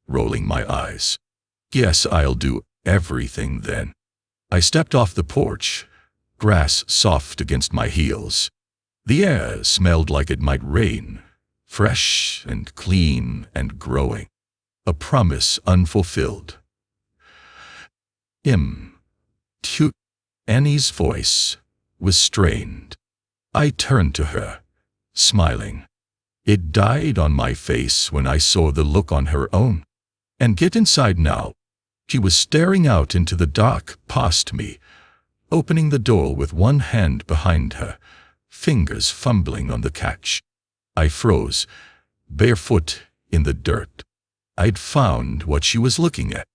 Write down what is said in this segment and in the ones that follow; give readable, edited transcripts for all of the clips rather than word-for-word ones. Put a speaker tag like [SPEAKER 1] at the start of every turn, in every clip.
[SPEAKER 1] rolling my eyes. Guess I'll do everything then. I stepped off the porch, grass soft against my heels. The air smelled like it might rain, fresh and clean and growing. A promise unfulfilled. Annie's voice was strained. I turned to her, smiling. It died on my face when I saw the look on her own. And get inside now. She was staring out into the dark past me, opening the door with one hand behind her, fingers fumbling on the catch. I froze, barefoot in the dirt. I'd found what she was looking at.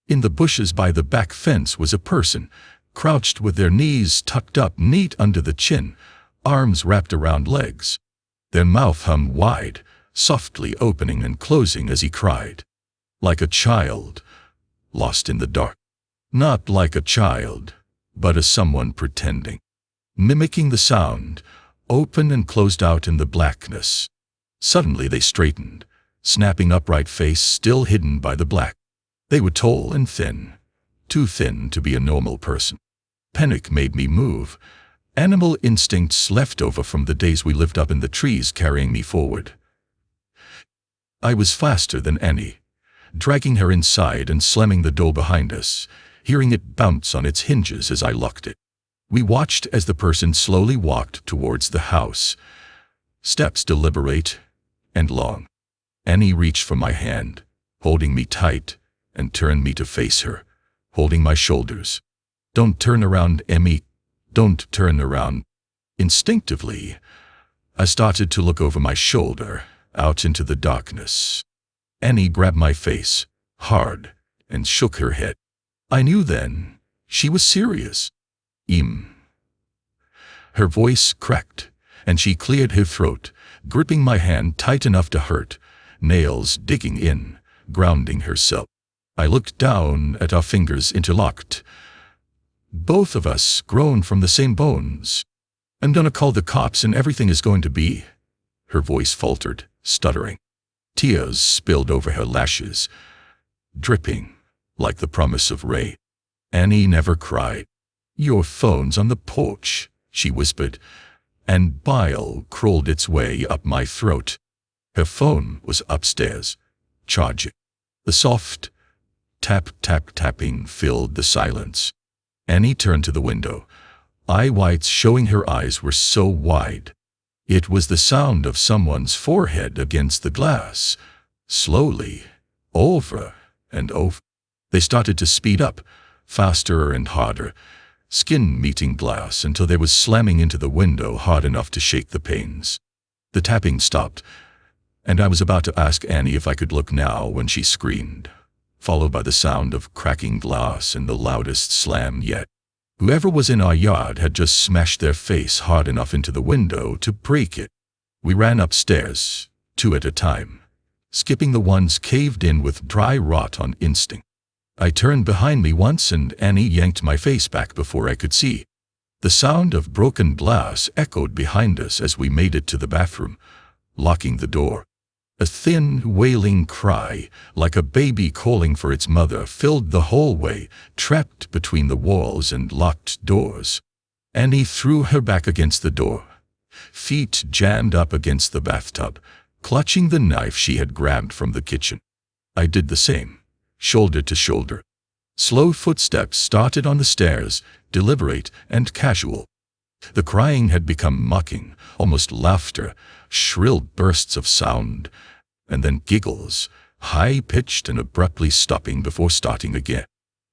[SPEAKER 1] In the bushes by the back fence was a person, crouched with their knees tucked up neat under the chin, arms wrapped around legs. Their mouth hung wide, softly opening and closing as he cried. Like a child, lost in the dark. Not like a child, but as someone pretending. Mimicking the sound, open and closed out in the blackness. Suddenly they straightened, snapping upright face still hidden by the black. They were tall and thin, too thin to be a normal person. Panic made me move. Animal instincts left over from the days we lived up in the trees carrying me forward. I was faster than Annie, dragging her inside and slamming the door behind us, hearing it bounce on its hinges as I locked it. We watched as the person slowly walked towards the house, steps deliberate and long. Annie reached for my hand, holding me tight, and turned me to face her, holding my shoulders. "Don't turn around, Emmy. Don't turn around." Instinctively, I started to look over my shoulder, out into the darkness. Annie grabbed my face, hard, and shook her head. I knew then she was serious. Her voice cracked, and she cleared her throat, gripping my hand tight enough to hurt, nails digging in, grounding herself. I looked down at our fingers interlocked. Both of us grown from the same bones. "I'm gonna call the cops and everything is going to be..." Her voice faltered, stuttering. Tears spilled over her lashes, dripping like the promise of rain. Annie never cried. "Your phone's on the porch," she whispered, and bile crawled its way up my throat. Her phone was upstairs, charging. The soft tapping filled the silence. Annie turned to the window, eye whites showing her eyes were so wide. It was the sound of someone's forehead against the glass, slowly, over and over. They started to speed up, faster and harder, skin meeting glass until they was slamming into the window hard enough to shake the panes. The tapping stopped, and I was about to ask Annie if I could look now when she screamed, followed by the sound of cracking glass and the loudest slam yet. Whoever was in our yard had just smashed their face hard enough into the window to break it. We ran upstairs, two at a time, skipping the ones caved in with dry rot on instinct. I turned behind me once and Annie yanked my face back before I could see. The sound of broken glass echoed behind us as we made it to the bathroom, locking the door. A thin, wailing cry, like a baby calling for its mother, filled the hallway, trapped between the walls and locked doors. Annie threw her back against the door, feet jammed up against the bathtub, clutching the knife she had grabbed from the kitchen. I did the same, shoulder to shoulder. Slow footsteps started on the stairs, deliberate and casual. The crying had become mocking, almost laughter, shrill bursts of sound, and then giggles, high-pitched and abruptly stopping before starting again.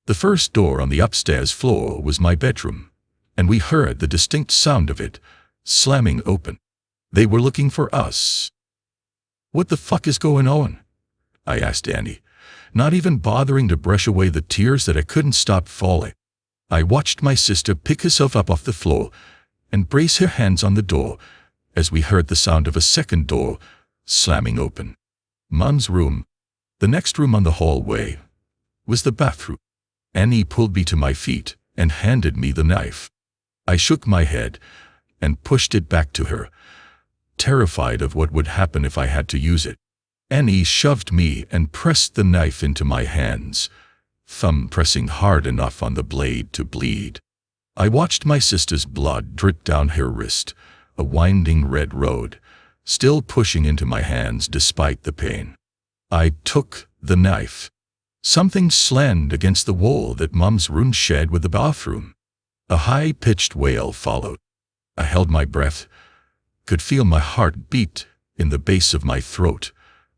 [SPEAKER 1] The first door on the upstairs floor was my bedroom, and we heard the distinct sound of it, slamming open. They were looking for us. "What the fuck is going on?" I asked Annie, not even bothering to brush away the tears that I couldn't stop falling. I watched my sister pick herself up off the floor and brace her hands on the door as we heard the sound of a second door slamming open. Mom's room, the next room on the hallway, was the bathroom. Annie pulled me to my feet and handed me the knife. I shook my head and pushed it back to her, terrified of what would happen if I had to use it. Annie shoved me and pressed the knife into my hands, thumb pressing hard enough on the blade to bleed. I watched my sister's blood drip down her wrist, a winding red road, still pushing into my hands despite the pain. I took the knife. Something slammed against the wall that Mom's room shared with the bathroom. A high-pitched wail followed. I held my breath, could feel my heart beat in the base of my throat,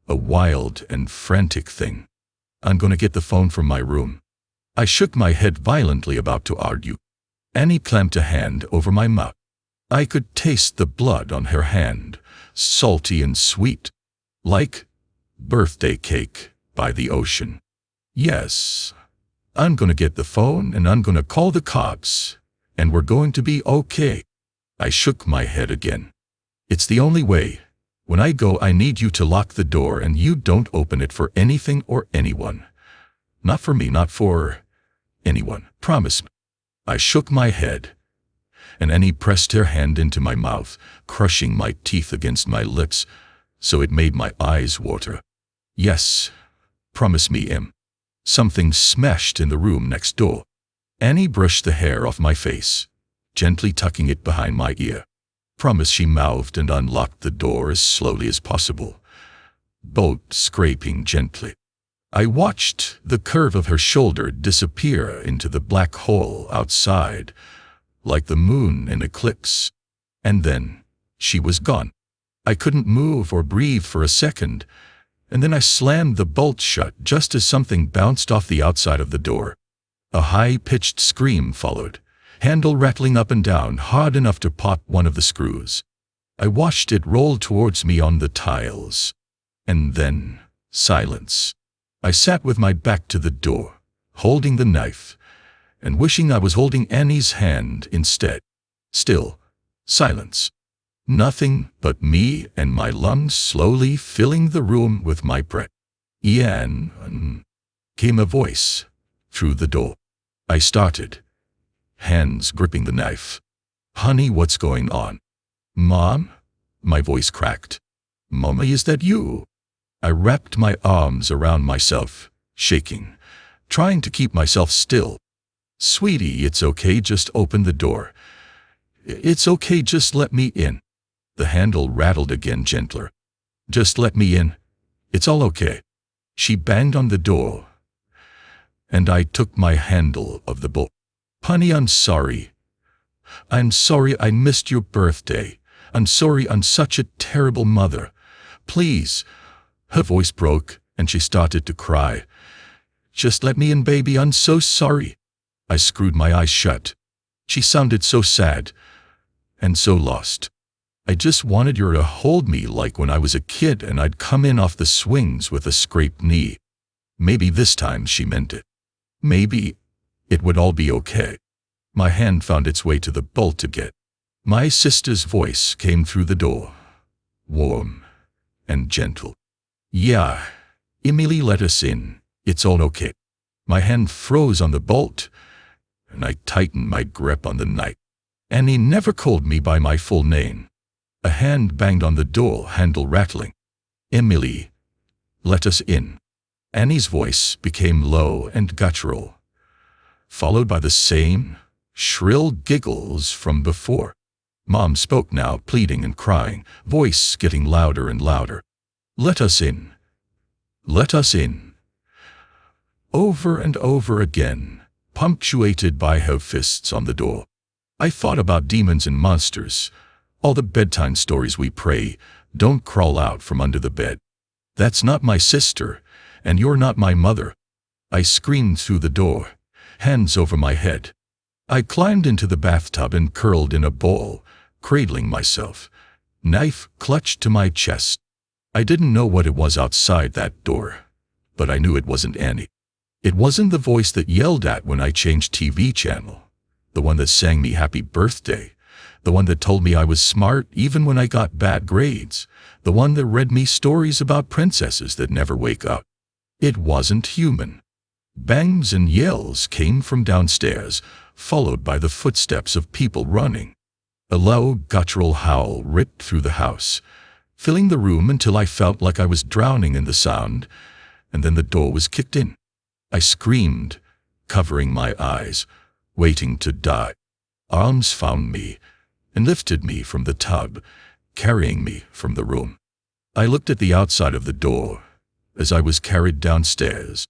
[SPEAKER 1] a wild and frantic thing. I'm gonna get the phone from my room. I shook my head violently, about to argue. Annie clamped a hand over my mouth. I could taste the blood on her hand, salty and sweet, like birthday cake by the ocean. Yes, I'm gonna get the phone and I'm gonna call the cops, and we're going to be okay. I shook my head again. It's the only way. When I go, I need you to lock the door and you don't open it for anything or anyone. Not for me, not for anyone. Promise me. I shook my head, and Annie pressed her hand into my mouth, crushing my teeth against my lips, so it made my eyes water. Yes, promise me, Em. Something smashed in the room next door. Annie brushed the hair off my face, gently tucking it behind my ear. Promise, she mouthed, and unlocked the door as slowly as possible, bolt scraping gently. I watched the curve of her shoulder disappear into the black hole outside, like the moon in eclipse. And then she was gone. I couldn't move or breathe for a second, and then I slammed the bolt shut just as something bounced off the outside of the door. A high-pitched scream followed, handle rattling up and down hard enough to pop one of the screws. I watched it roll towards me on the tiles. And then silence. I sat with my back to the door, holding the knife, and wishing I was holding Annie's hand instead. Still, silence. Nothing but me and my lungs slowly filling the room with my breath. "Ian," came a voice through the door. I started, hands gripping the knife. "Honey, what's going on?" "Mom?" My voice cracked. "Mommy, is that you?" I wrapped my arms around myself, shaking, trying to keep myself still. "Sweetie, it's okay, just open the door. It's okay, just let me in." The handle rattled again, gentler. "Just let me in. It's all okay." She banged on the door, and I took my handle of the bolt. "Honey, I'm sorry. I'm sorry I missed your birthday. I'm sorry I'm such a terrible mother. Please." Her voice broke, and she started to cry. "Just let me in, baby, I'm so sorry." I screwed my eyes shut. She sounded so sad, and so lost. "I just wanted you to hold me like when I was a kid and I'd come in off the swings with a scraped knee." Maybe this time she meant it. Maybe it would all be okay. My hand found its way to the bolt again. My sister's voice came through the door, warm and gentle. "Yeah, Emily, let us in. It's all okay." My hand froze on the bolt, and I tightened my grip on the knife. Annie never called me by my full name. A hand banged on the door handle, rattling. "Emily, let us in." Annie's voice became low and guttural, followed by the same shrill giggles from before. Mom spoke now, pleading and crying, voice getting louder and louder. "Let us in. Let us in." Over and over again, punctuated by her fists on the door. I thought about demons and monsters, all the bedtime stories we pray, "Don't crawl out from under the bed. That's not my sister, and you're not my mother." I screamed through the door, hands over my head. I climbed into the bathtub and curled in a ball, cradling myself, knife clutched to my chest. I didn't know what it was outside that door, but I knew it wasn't Annie. It wasn't the voice that yelled at when I changed TV channel, the one that sang me happy birthday, the one that told me I was smart even when I got bad grades, the one that read me stories about princesses that never wake up. It wasn't human. Bangs and yells came from downstairs, followed by the footsteps of people running. A low, guttural howl ripped through the house, filling the room until I felt like I was drowning in the sound, and then the door was kicked in. I screamed, covering my eyes, waiting to die. Arms found me and lifted me from the tub, carrying me from the room. I looked at the outside of the door as I was carried downstairs.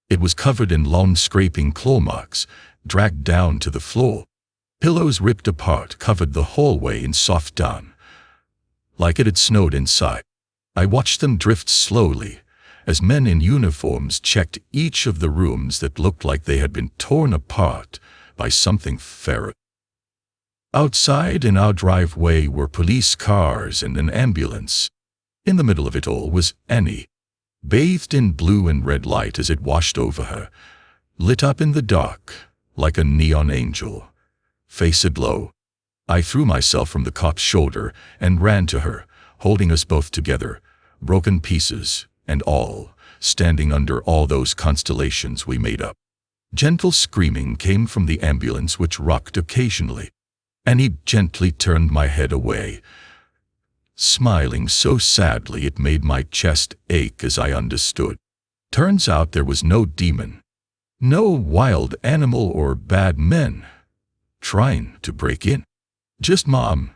[SPEAKER 1] It was covered in long scraping claw marks, dragged down to the floor. Pillows ripped apart covered the hallway in soft down, like it had snowed inside. I watched them drift slowly as men in uniforms checked each of the rooms that looked like they had been torn apart by something feral. Outside in our driveway were police cars and an ambulance. In the middle of it all was Annie, bathed in blue and red light as it washed over her, lit up in the dark like a neon angel, face aglow. I threw myself from the cop's shoulder and ran to her, holding us both together, broken pieces and all, standing under all those constellations we made up. Gentle screaming came from the ambulance, which rocked occasionally. Annie gently turned my head away, smiling so sadly it made my chest ache as I understood. Turns out there was no demon, no wild animal or bad men trying to break in. Just Mom,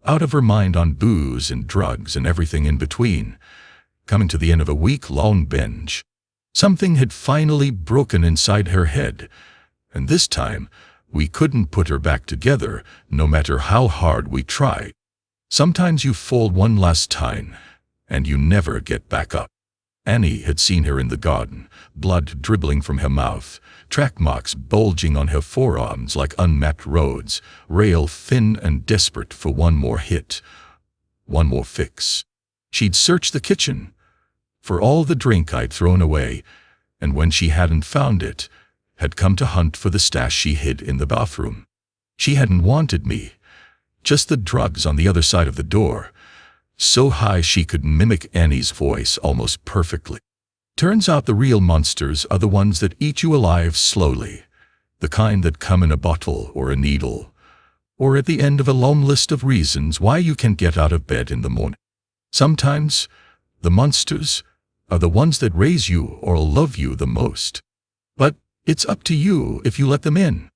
[SPEAKER 1] out of her mind on booze and drugs and everything in between, coming to the end of a week-long binge. Something had finally broken inside her head, and this time we couldn't put her back together, no matter how hard we tried. Sometimes you fall one last time, and you never get back up. Annie had seen her in the garden, blood dribbling from her mouth, track marks bulging on her forearms like unmapped roads, rail thin and desperate for one more hit, one more fix. She'd searched the kitchen for all the drink I'd thrown away, and when she hadn't found it, had come to hunt for the stash she hid in the bathroom. She hadn't wanted me, just the drugs on the other side of the door, so high she could mimic Annie's voice almost perfectly. Turns out the real monsters are the ones that eat you alive slowly, the kind that come in a bottle or a needle, or at the end of a long list of reasons why you can't get out of bed in the morning. Sometimes the monsters are the ones that raise you or love you the most. But it's up to you if you let them in.